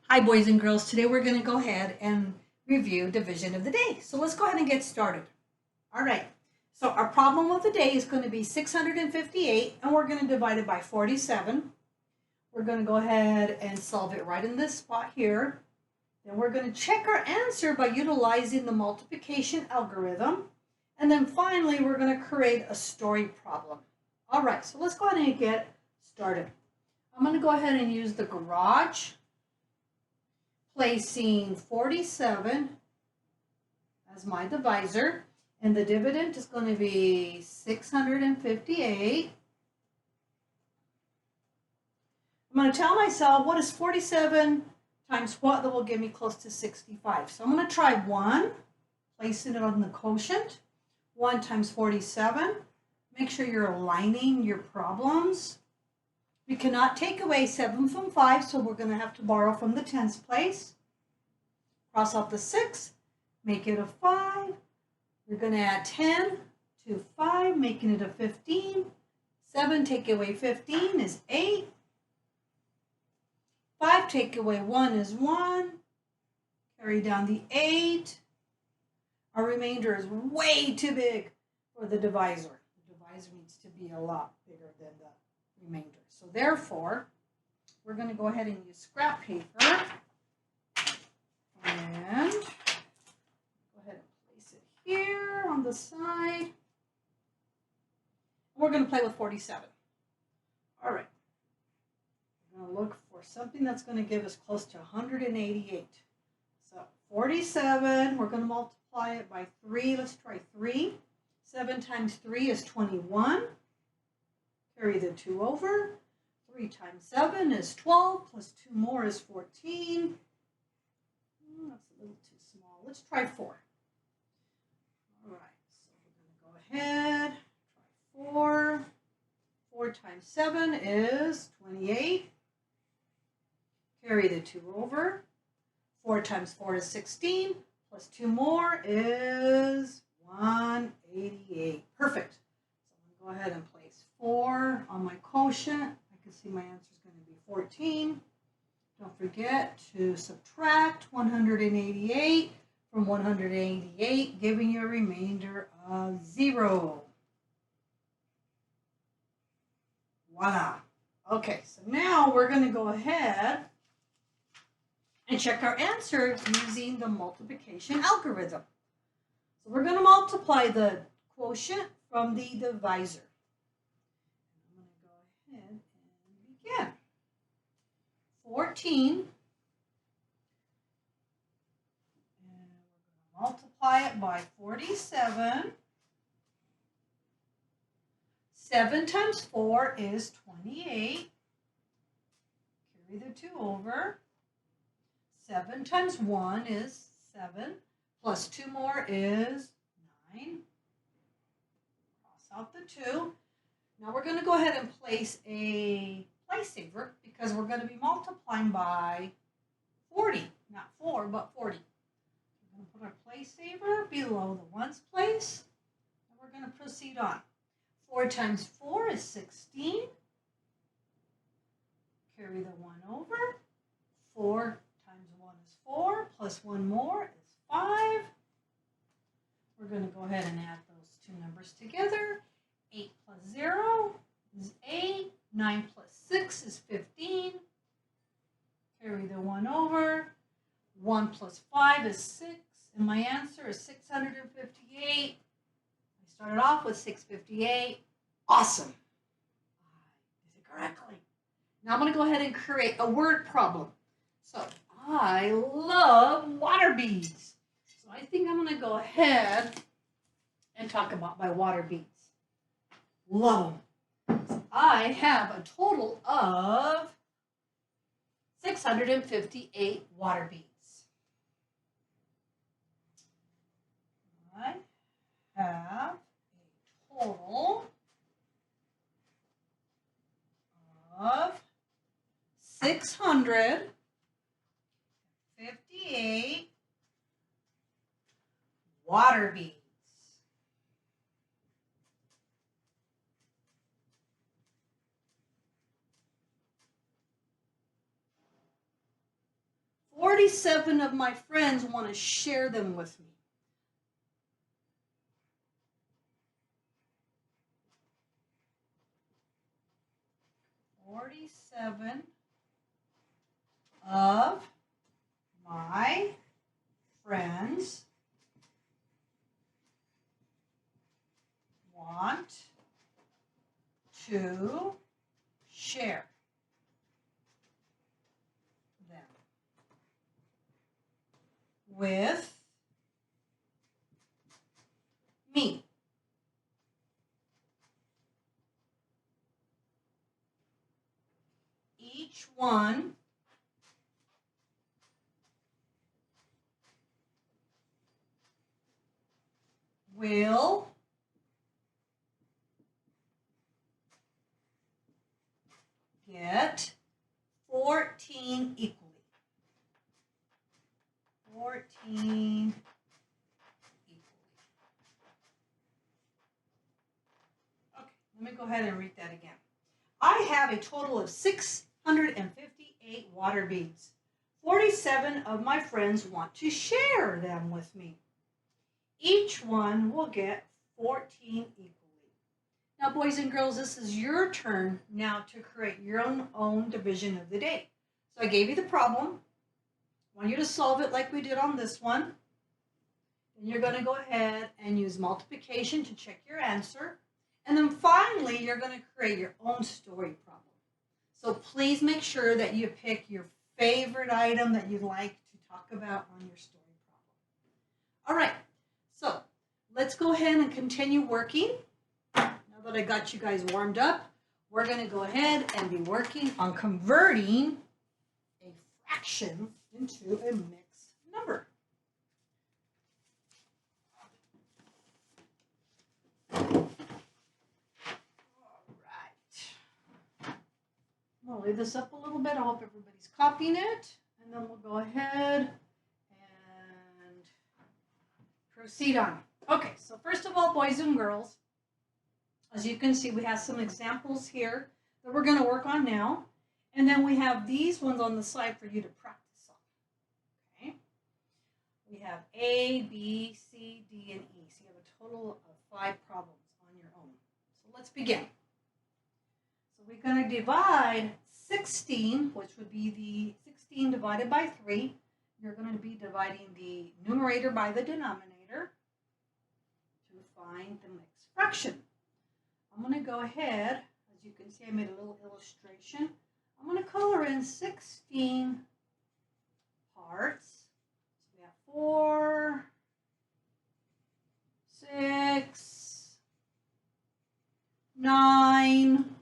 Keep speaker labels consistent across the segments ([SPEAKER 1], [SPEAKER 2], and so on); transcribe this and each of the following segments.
[SPEAKER 1] Hi, boys and girls. Today we're going to go ahead and review division of the day. So let's go ahead and get started. All right. So our problem of the day is going to be 658, and we're going to divide it by 47. We're going to go ahead and solve it right in this spot here. Then we're going to check our answer by utilizing the multiplication algorithm. And then finally, we're going to create a story problem. All right, so let's go ahead and get started. I'm going to go ahead and use the garage, placing 47 as my divisor, and the dividend is going to be 658. I'm going to tell myself, what is 47 times what? That will give me close to 65. So I'm going to try 1, placing it on the quotient. 1 times 47. Make sure you're aligning your problems. We cannot take away 7 from 5, so we're going to have to borrow from the tens place. Cross out the 6, make it a 5. We're going to add 10 to 5, making it a 15. 7 take away 15 is 8. 5 take away 1 is 1. Carry down the 8. Our remainder is way too big for the divisor. The divisor needs to be a lot bigger than the remainder. So therefore, we're going to go ahead and use scrap paper. And go ahead and place it here on the side. We're going to play with 47. All right. We're going to look for something that's going to give us close to 188. So 47, we're going to multiply it by 3. Let's try 3. 7 times 3 is 21. Carry the 2 over. 3 times 7 is 12, plus 2 more is 14. That's a little too small. Let's try 4. All right, so we're going to go ahead, try 4. 4 times 7 is 28. Carry the 2 over. 4 times 4 is 16, plus 2 more is 188. Perfect. So I'm going to go ahead and place 4 on my quotient. I can see my answer is going to be 14. Don't forget to subtract 188 from 188, giving you a remainder of 0. Voila. Okay, so now we're going to go ahead and check our answer using the multiplication algorithm. So we're going to multiply the quotient from the divisor. I'm going to go ahead and begin. 14, and we're going to multiply it by 47. 7 times 4 is 28. Carry the 2 over. 7 times 1 is 7, plus 2 more is 9. Cross out the 2. Now we're going to go ahead and place a place saver because we're going to be multiplying by 40, not 4, but 40. We're going to put our place saver below the ones place, and we're going to proceed on. 4 times 4 is 16. Carry the 1 over. 4 times 1 is 4, plus 1 more is 5. We're going to go ahead and add those two numbers together. 8 plus 0 is 8. 9 plus 6 is 15. Carry the 1 over. 1 plus 5 is 6. And my answer is 658. I started off with 658. Awesome. I did it correctly. Now I'm going to go ahead and create a word problem. So I love water beads. So I think I'm going to go ahead and talk about my water beads. Love them. So I have a total of 658 water beads. I have a total of 658 water beads. 47 of my friends want to share them with me. 47 of my friends want to share them with me. Each one will get 14 equally. 14 equally. Okay, let me go ahead and read that again. I have a total of 658 water beads. 47 of my friends want to share them with me. Each one will get 14 equally. Now, boys and girls, this is your turn now to create your own division of the day. So I gave you the problem. I want you to solve it like we did on this one. Then you're going to go ahead and use multiplication to check your answer. And then finally, you're going to create your own story problem. So please make sure that you pick your favorite item that you'd like to talk about on your story problem. All right, so let's go ahead and continue working. Now that I got you guys warmed up, we're going to go ahead and be working on converting a fraction into a mixed number. I'm going to leave this up a little bit. I hope everybody's copying it. And then we'll go ahead and proceed on. Okay, so first of all, boys and girls, as you can see, we have some examples here that we're going to work on now. And then we have these ones on the side for you to practice on. Okay? We have A, B, C, D, and E. So you have a total of 5 problems on your own. So let's begin. So we're going to divide 16, which would be the 16 divided by 3. You're going to be dividing the numerator by the denominator to find the mixed fraction. I'm going to go ahead, as you can see, I made a little illustration. I'm going to color in 16 parts. So we have 4, 6, 9,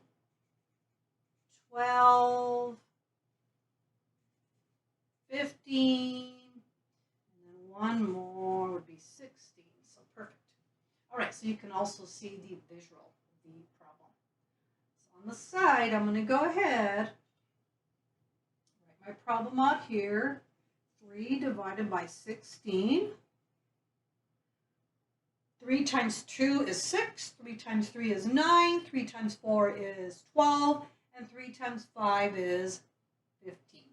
[SPEAKER 1] 12, 15, and then one more would be 16. So perfect. All right, so you can also see the visual of the problem. So on the side, I'm going to go ahead, write my problem out here. 3 divided by 16. 3 times 2 is 6. 3 times 3 is 9. 3 times 4 is 12. And 3 times 5 is 15.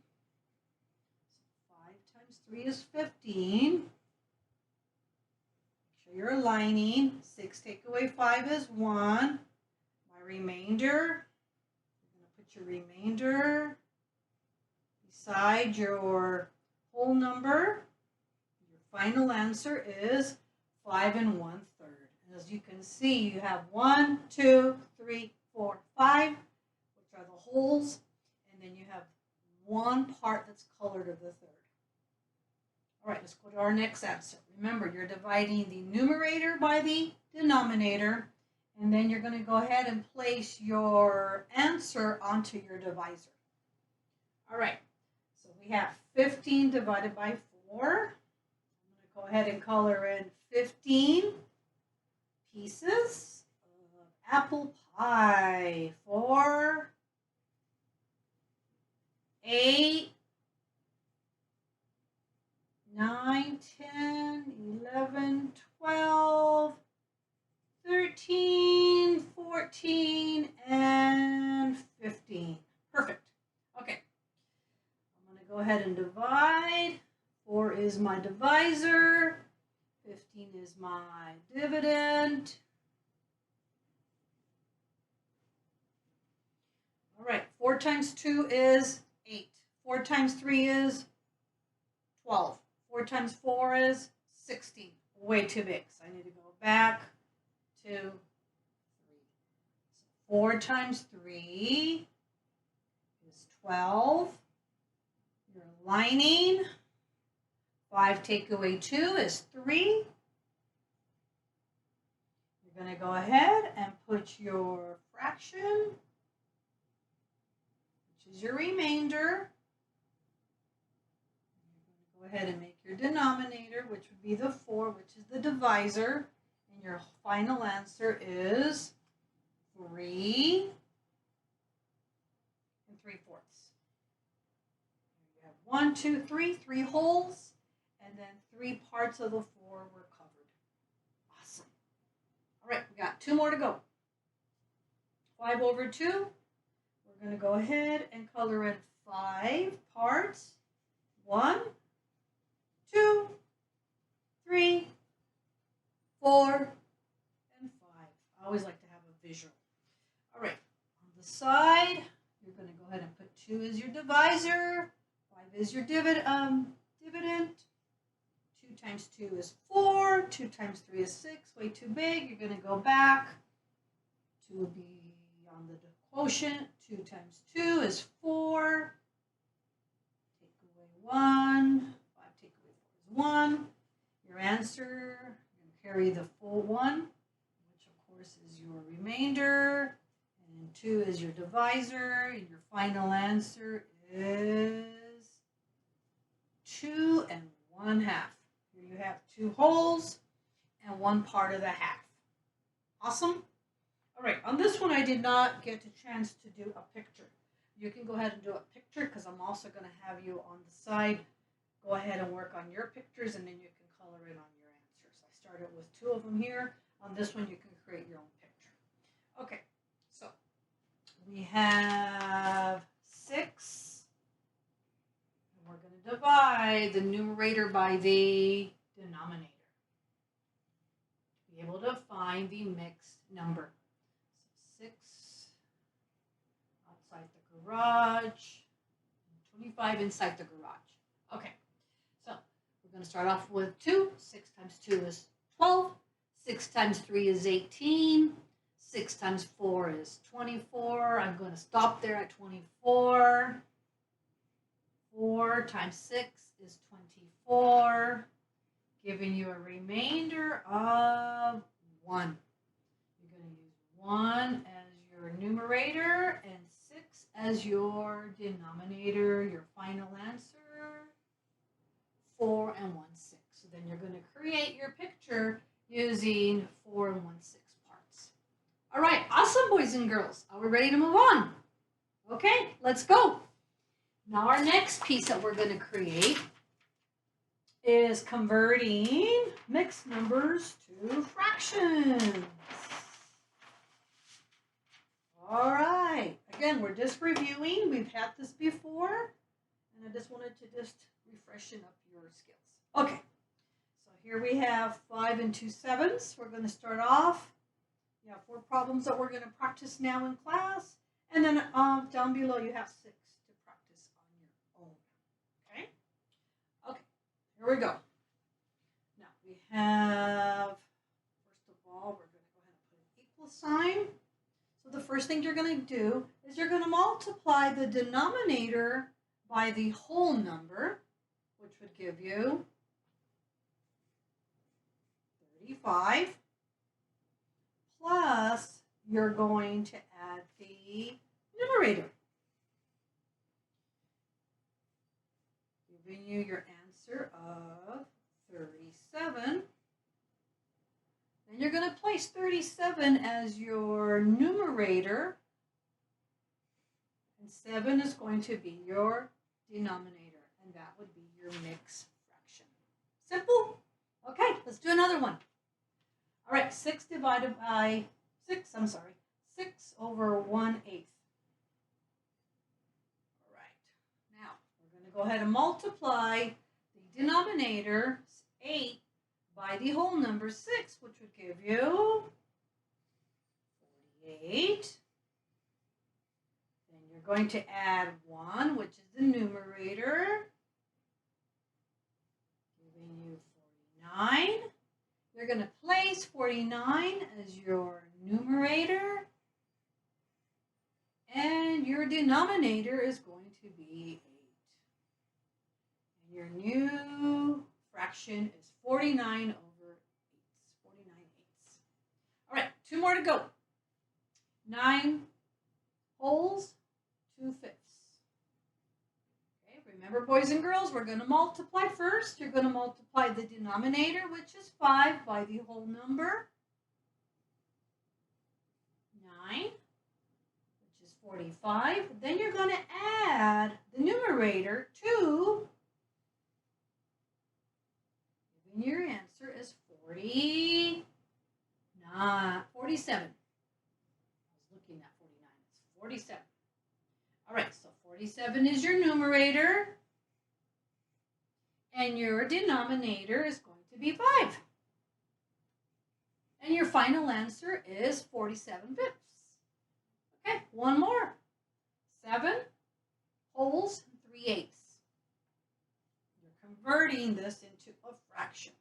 [SPEAKER 1] So 5 times 3 is 15. Make sure you're aligning. 6 take away 5 is 1. My remainder, you're going to put your remainder beside your whole number. Your final answer is 5 1/3. And as you can see, you have 1, 2, 3, 4, 5. Are the wholes, and then you have one part that's colored of the third. All right, let's go to our next answer. Remember, you're dividing the numerator by the denominator, and then you're going to go ahead and place your answer onto your divisor. All right, so we have 15 divided by 4. I'm going to go ahead and color in 15 pieces of apple pie. 4, 8, 9, 10, 11, 12, 13, 14, and 15. Perfect. Okay. I'm going to go ahead and divide. 4 is my divisor. 15 is my dividend. All right, 4 times 2 is 8. 4 times 3 is 12. 4 times 4 is 16. Way too big, so I need to go back to 3. So 4 times 3 is 12. You're aligning. 5 take away 2 is 3. You're going to go ahead and put your fraction, which is your remainder. You're going to go ahead and make your denominator, which would be the 4, which is the divisor. And your final answer is 3 3/4. You have 1, 2, 3, 3 holes. And then 3 parts of the 4 were covered. Awesome. All right, we got 2 more to go. 5 over 2. We're going to go ahead and color in 5 parts. 1, 2, 3, 4, and 5. I always like to have a visual. All right, on the side, you're going to go ahead and put 2 as your divisor. 5 is your dividend. 2 times 2 is 4. 2 times 3 is 6. Way too big. You're going to go back. 2 will be on the quotient. 2 times 2 is 4. Take away 1. 5 take away 4 is 1. Your answer, you're going to carry the full 1, which of course is your remainder. And 2 is your divisor. And your final answer is 2 1/2. Here you have 2 holes and 1 part of the half. Awesome. All right, on this one I did not get a chance to do a picture. You can go ahead and do a picture because I'm also going to have you on the side go ahead and work on your pictures, and then you can color in on your answers. I started with 2 of them here. On this one you can create your own picture. Okay, so we have 6. We're going to divide the numerator by the denominator to be able to find the mixed number. So 6 outside the garage, 25 inside the garage. Okay, so we're going to start off with 2. 6 times 2 is 12. 6 times 3 is 18. 6 times 4 is 24. I'm going to stop there at 24. 4 times 6 is 24, giving you a remainder of 1. You're going to use 1 as your numerator and 6 as your denominator. Your final answer, 4 1/6. So then you're going to create your picture using 4 1/6 parts. All right, awesome, boys and girls. Are we ready to move on? Okay, let's go. Now our next piece that we're going to create is converting mixed numbers to fractions. All right. Again, we're just reviewing. We've had this before, and I just wanted to just refreshen up your skills. Okay. So here we have 5 and 2/7. We're going to start off. You have 4 problems that we're going to practice now in class, and then down below you have 6. Here we go. Now we have, first of all, we're going to go ahead and put an equal sign. So the first thing you're going to do is you're going to multiply the denominator by the whole number, which would give you 35, plus you're going to add the numerator, giving you your answer of 37. Then you're going to place 37 as your numerator, and 7 is going to be your denominator, and that would be your mixed fraction. Simple? Okay, let's do another one. All right, 6 divided by 6 over 1/8. All right, now we're going to go ahead and multiply the denominator, 8, by the whole number, 6, which would give you 48. Then you're going to add 1, which is the numerator, giving you 49. You're going to place 49 as your numerator, and your denominator is going to be 8. And your new fraction is 49 over 8. 49 eighths. All right, 2 more to go. 9 wholes, 2 fifths. Okay, remember, boys and girls, we're going to multiply first. You're going to multiply the denominator, which is 5, by the whole number, 9, which is 45. Then you're going to add the numerator, 2. And your answer is 47. I was looking at 49. It's 47. All right, so 47 is your numerator, and your denominator is going to be 5. And your final answer is 47 fifths. Okay, one more. 7 wholes, 3 eighths. You're converting this into a fraction.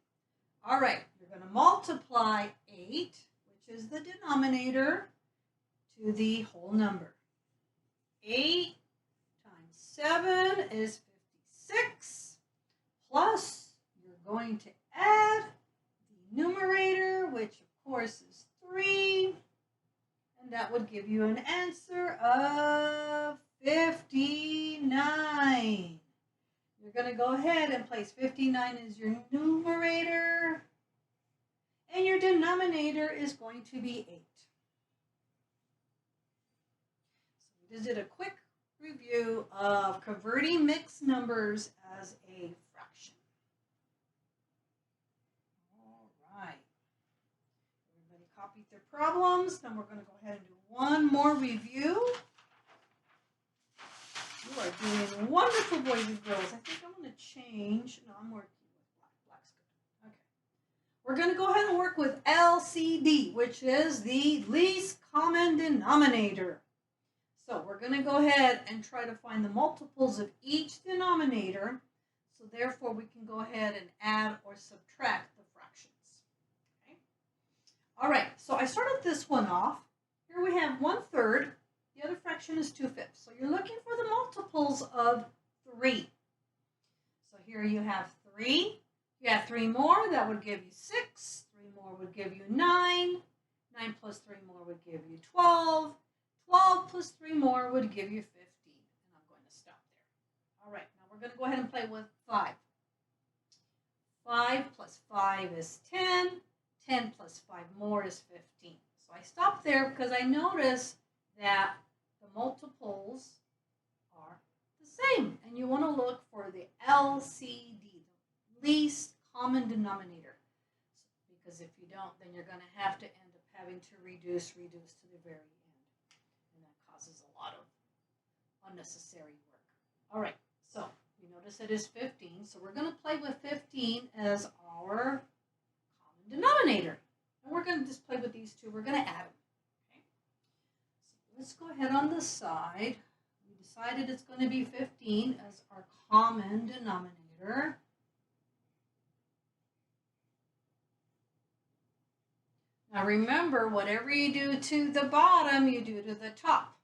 [SPEAKER 1] All right, you're going to multiply 8, which is the denominator, to the whole number. 8 times 7 is 56, plus you're going to add the numerator, which of course is 3, and that would give you an answer of 59. You're going to go ahead and place 59 as your numerator, and your denominator is going to be 8. So we just did a quick review of converting mixed numbers as a fraction. All right. Everybody copied their problems. Then we're going to go ahead and do one more review. You are doing wonderful, boys and girls. I think I'm going to change. No, I'm working with black. Black's good. Okay. We're going to go ahead and work with LCD, which is the least common denominator. So we're going to go ahead and try to find the multiples of each denominator. So therefore, we can go ahead and add or subtract the fractions. Okay. All right. So I started this one off. Here we have 1/3. The other fraction is 2 fifths. So you're looking for the multiples of 3. So here you have 3. You have 3 more, that would give you 6. 3 more would give you 9. 9 plus 3 more would give you 12. 12 plus 3 more would give you 15. And I'm going to stop there. All right, now we're going to go ahead and play with 5. 5 plus 5 is 10. 10 plus 5 more is 15. So I stopped there because I noticed that the multiples are the same. And you want to look for the LCD, the least common denominator. Because if you don't, then you're going to have to end up having to reduce to the very end. And that causes a lot of unnecessary work. All right, so you notice it is 15. So we're going to play with 15 as our common denominator. And we're going to just play with these two. We're going to add them. Let's go ahead on the side. We decided it's going to be 15 as our common denominator. Now remember, whatever you do to the bottom, you do to the top.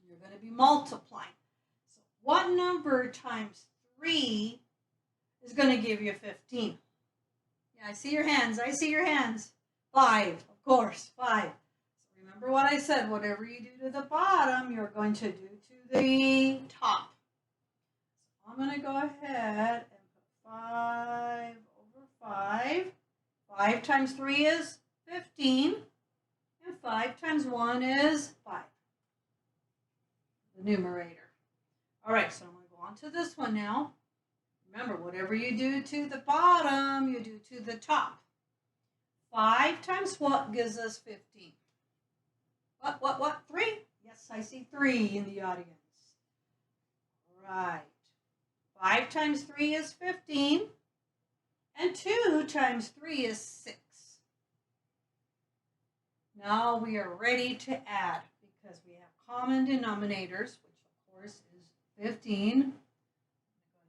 [SPEAKER 1] You're going to be multiplying. So what number times 3 is going to give you 15? Yeah, I see your hands. I see your hands. 5, of course, 5. Remember what I said, whatever you do to the bottom, you're going to do to the top. So I'm going to go ahead and put 5 over 5. 5 times 3 is 15. And 5 times 1 is 5. The numerator. All right, so I'm going to go on to this one now. Remember, whatever you do to the bottom, you do to the top. 5 times what gives us 15? What? 3? Yes, I see 3 in the audience. All right. times 3 is 15. And 2 times 3 is 6. Now we are ready to add because we have common denominators, which of course is 15. I'm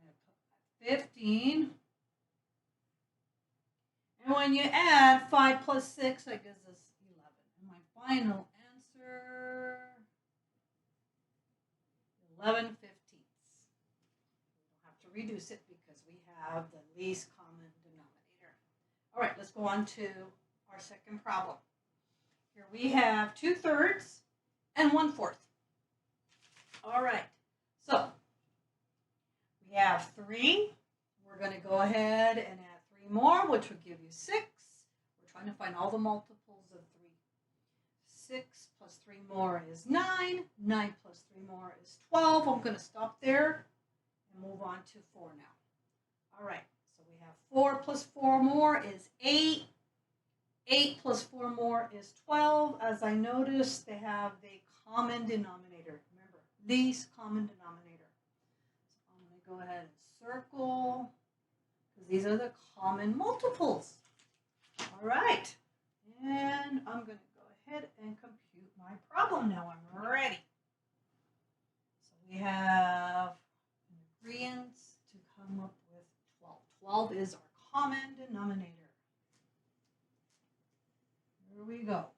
[SPEAKER 1] going to put 15. And when you add 5 plus 6, that gives us 11. And my final answer, 11/15. We don't have to reduce it because we have the least common denominator. All right, let's go on to our second problem. Here we have 2/3 and 1/4. All right, so we have 3. We're going to go ahead and add 3 more, which would give you 6. We're trying to find all the multiples of 3. 6 plus 3 more is 9. 9 plus 3 more is 12. I'm going to stop there and move on to 4 now. All right, so we have 4 plus 4 more is 8. 8 plus 4 more is 12. As I noticed, they have the common denominator. Remember, least common denominator. So I'm going to go ahead and circle, because these are the common multiples. All right, and I'm going to go ahead and compute my problem now. I'm ready. So we have an agreement to come up with 12. 12 is our common denominator. Here we go.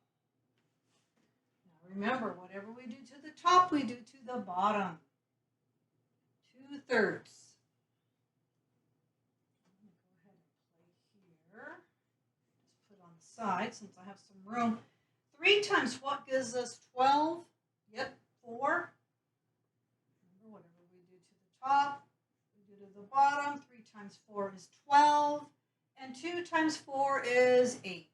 [SPEAKER 1] Now remember, whatever we do to the top, we do to the bottom. 2/3. I'm going to go ahead and play here. Just put on the side since I have some room. 3 times what gives us 12? Yep, 4. Remember, whatever we do to the top, we do to the bottom. 3 times 4 is 12. And 2 times 4 is 8.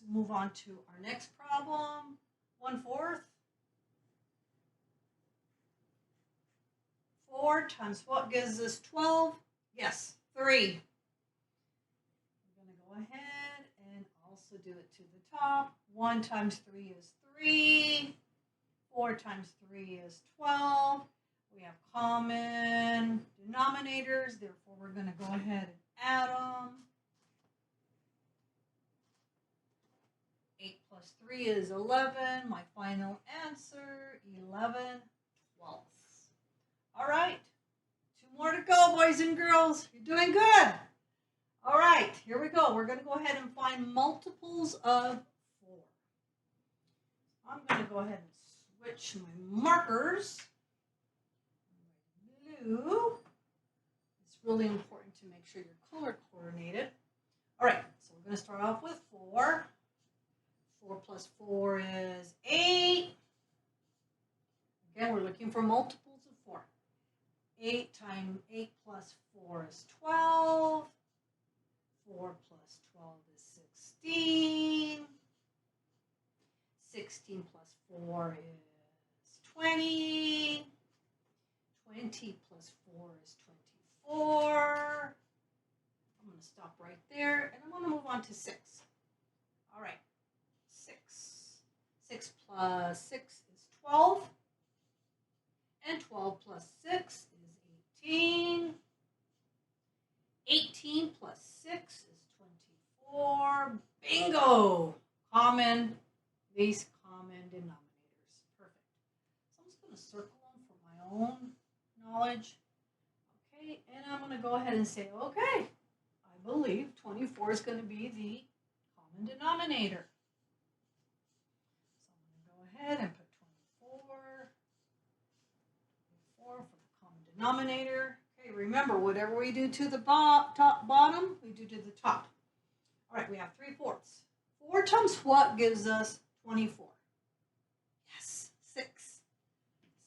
[SPEAKER 1] Move on to our next problem. 1/4. 4 times what gives us 12? Yes, 3. We're going to go ahead and also do it to the top. 1 times 3 is 3. 4 times 3 is 12. We have common denominators, therefore we're going to go ahead and add them. 8 plus 3 is 11. My final answer, 11/12. All right, 2 more to go, boys and girls. You're doing good. All right, here we go. We're going to go ahead and find multiples of 4. I'm going to go ahead and switch my markers. Blue. It's really important to make sure you're color coordinated. All right, so we're going to start off with 4. 4 plus 4 is 8. Again, we're looking for multiples of 4. 8 times 8 plus 4 is 12. 4 plus 12 is 16. 16 plus 4 is 20. 20 plus 4 is 24. I'm going to stop right there, and I'm going to move on to 6. All right. 6 plus 6 is 12. And 12 plus 6 is 18. 18 plus 6 is 24. Bingo! Common, least common denominators. Perfect. So I'm just going to circle them for my own knowledge. Okay, and I'm going to go ahead and say, okay, I believe 24 is going to be the common denominator. And put 24 for the common denominator. Okay, remember, whatever we do to the bottom, we do to the top. All right, we have 3/4. 4 times what gives us 24? Yes, 6.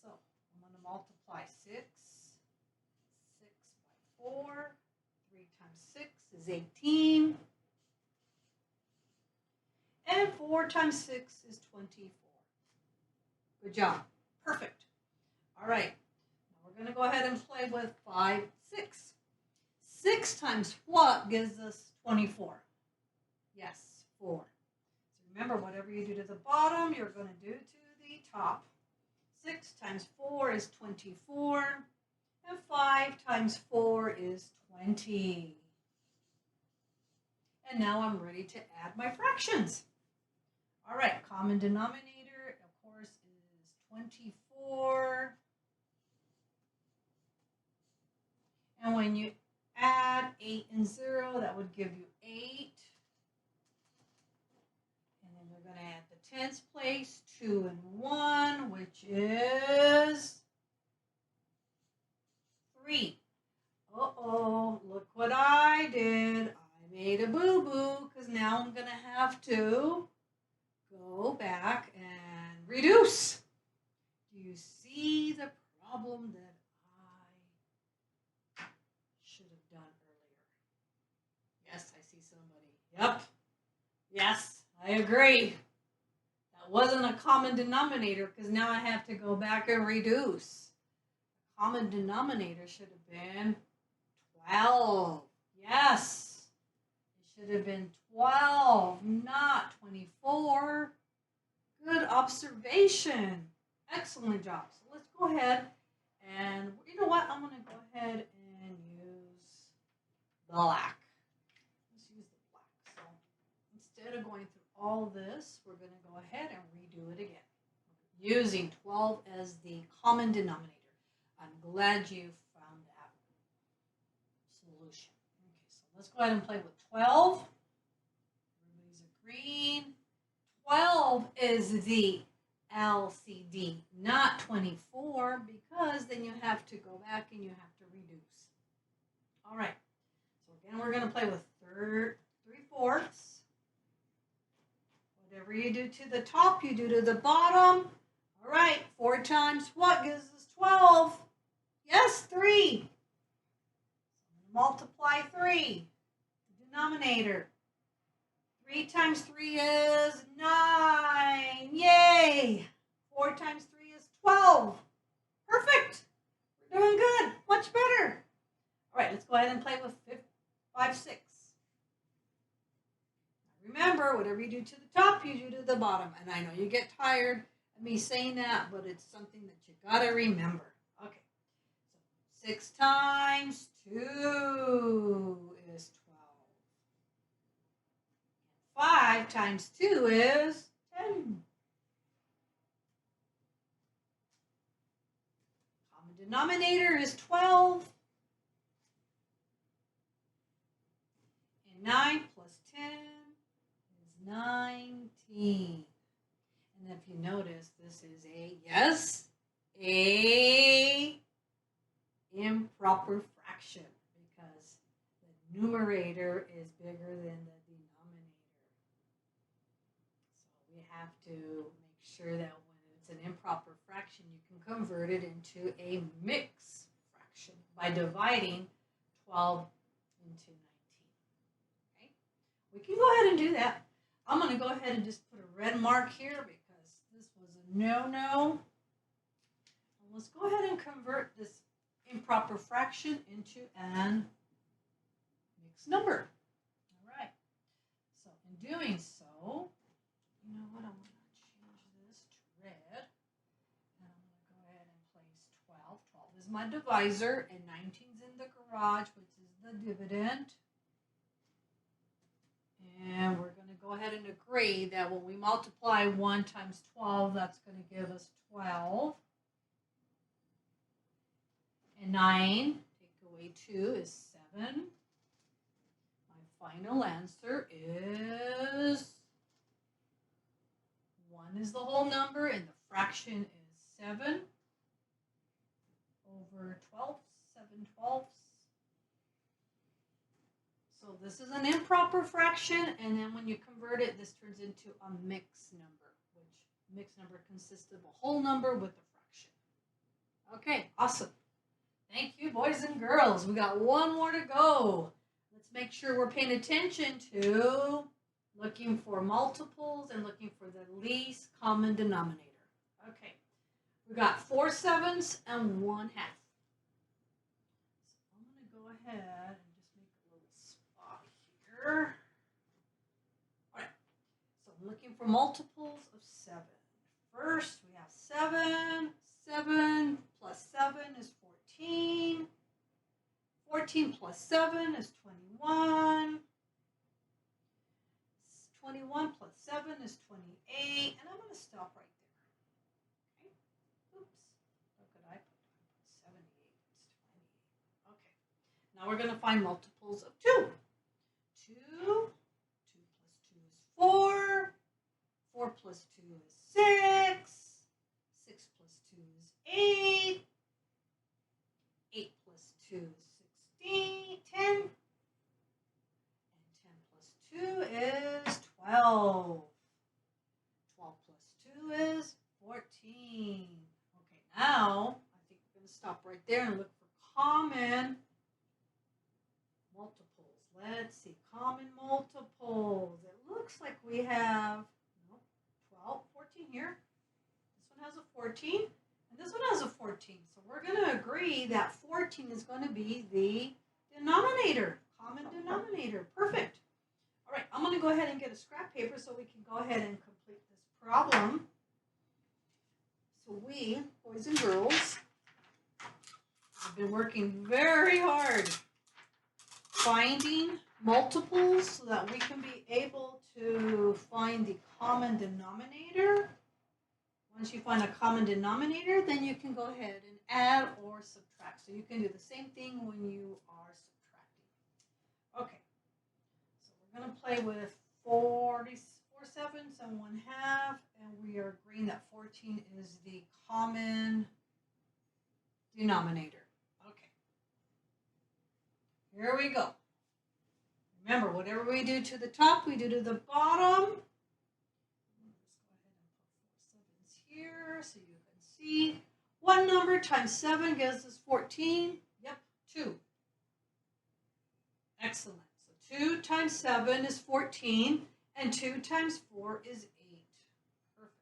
[SPEAKER 1] So I'm going to multiply 6. 6 by 4. 3 times 6 is 18. And 4 times 6 is 24. Good job. Perfect. All right. Now we're going to go ahead and play with 5, 6. 6 times what gives us 24? Yes, 4. So remember, whatever you do to the bottom, you're going to do to the top. 6 times 4 is 24. And 5 times 4 is 20. And now I'm ready to add my fractions. All right, common denominator, of course, is 24. And when you add 8 and 0, that would give you 8. And then we're going to add the tens place, 2 and 1, which is 3. Uh-oh, look what I did. I made a boo-boo because now I'm going to have to go back and reduce. Do you see the problem that I should have done earlier? Yes, I see somebody. Yep. Yes, I agree. That wasn't a common denominator because now I have to go back and reduce. The common denominator should have been 12. Yes. It should have been 12, not 24. Good observation. Excellent job. So let's go ahead and, you know what? I'm going to go ahead and use black. Let's use the black. So instead of going through all this, we're going to go ahead and redo it again. Using 12 as the common denominator. I'm glad you found that solution. Okay, so let's go ahead and play with 12. Everybody's agreeing. 12 is the LCD, not 24, because then you have to go back and you have to reduce. All right. So again, we're going to play with 3/4. Whatever you do to the top, you do to the bottom. All right. 4 times what gives us 12? Yes, 3. Multiply 3. The denominator. 3 times 3 is 9. Yay! 4 times 3 is 12. Perfect. We're doing good. Much better. All right, let's go ahead and play with 5, 6. Remember, whatever you do to the top, you do to the bottom. And I know you get tired of me saying that, but it's something that you got to remember. Okay. So 6 times 2 is 12. 5 times 2 is 10. Common denominator is 12. And 9 plus 10 is 19. And if you notice, this is a improper fraction because the numerator is bigger than the denominator. So we have to make sure that when it's an improper fraction, you can convert it into a mixed fraction by dividing 12 into 19. Okay? We can go ahead and do that. I'm going to go ahead and just put a red mark here because this was a no-no. Let's go ahead and convert this improper fraction into an mixed number. All right. So in doing so, you know what? I'm going to change this to red. And I'm going to go ahead and place 12. 12 is my divisor, and 19 is in the garage, which is the dividend. And we're going to go ahead and agree that when we multiply 1 times 12, that's going to give us 12. And 9, take away 2, is 7. My final answer is 1 is the whole number, and the fraction is 7 over 12, 7/12. So this is an improper fraction, and then when you convert it, this turns into a mixed number, which mixed number consists of a whole number with a fraction. Okay, awesome. Thank you, boys and girls. We got one more to go. Let's make sure we're paying attention to looking for multiples and looking for the least common denominator. Okay, we got 4 7s and 1/2. So I'm going to go ahead and just make a little spot here. All right, so I'm looking for multiples of 7. First, we have 7. 7 plus 7 is 14. 14 plus 7 is 21. 21 plus 7 is 28. And I'm going to stop right there. Okay. Oops. What could I put? 78 is 28. Okay. Now we're going to find multiples of 2. 2. 2 plus 2 is 4. 4 plus 2 is 6. 6 plus 2 is 8. 8 plus 2 is 16, 10. And 10 plus 2 is 12. 12 plus 2 is 14. Okay, now I think we're going to stop right there and look for common multiples. Let's see, common multiples. It looks like we have 12, 14 here. This one has a 14, and this one has a 14. So we're going to agree that 14 is going to be the denominator, common denominator. Perfect. All right, I'm going to go ahead and get a scrap paper so we can go ahead and complete this problem. So we, boys and girls, have been working very hard finding multiples so that we can be able to find the common denominator. Once you find a common denominator, then you can go ahead and add or subtract. So you can do the same thing when you are subtracting. Okay, so we're going to play with 4 sevenths and 1/2, and we are agreeing that 14 is the common denominator. Okay, here we go. Remember, whatever we do to the top, we do to the bottom. Here so you can see. One number times 7 gives us 14. Yep, 2. Excellent. So 2 times 7 is 14, and 2 times 4 is 8. Perfect.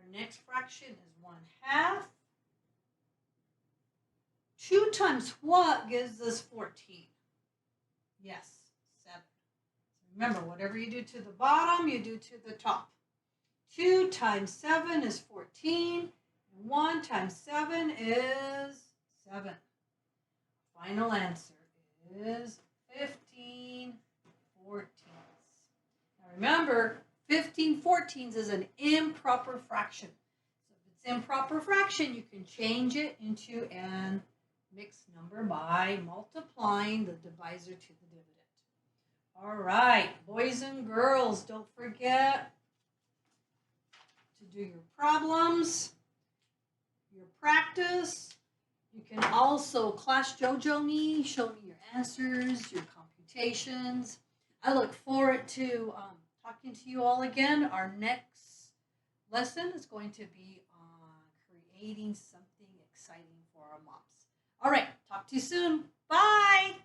[SPEAKER 1] Our next fraction is 1/2. 2 times what gives us 14? Yes, 7. So remember, whatever you do to the bottom, you do to the top. 2 times 7 is 14, and 1 times 7 is 7. Final answer is 15 14ths. Now remember, 15 14ths is an improper fraction. So if it's improper fraction, you can change it into an mixed number by multiplying the divisor to the dividend. All right, boys and girls, don't forget to do your problems, your practice. You can also Class JoJo me, show me your answers, your computations. I look forward to talking to you all again. Our next lesson is going to be on creating something exciting for our moms. All right, talk to you soon. Bye.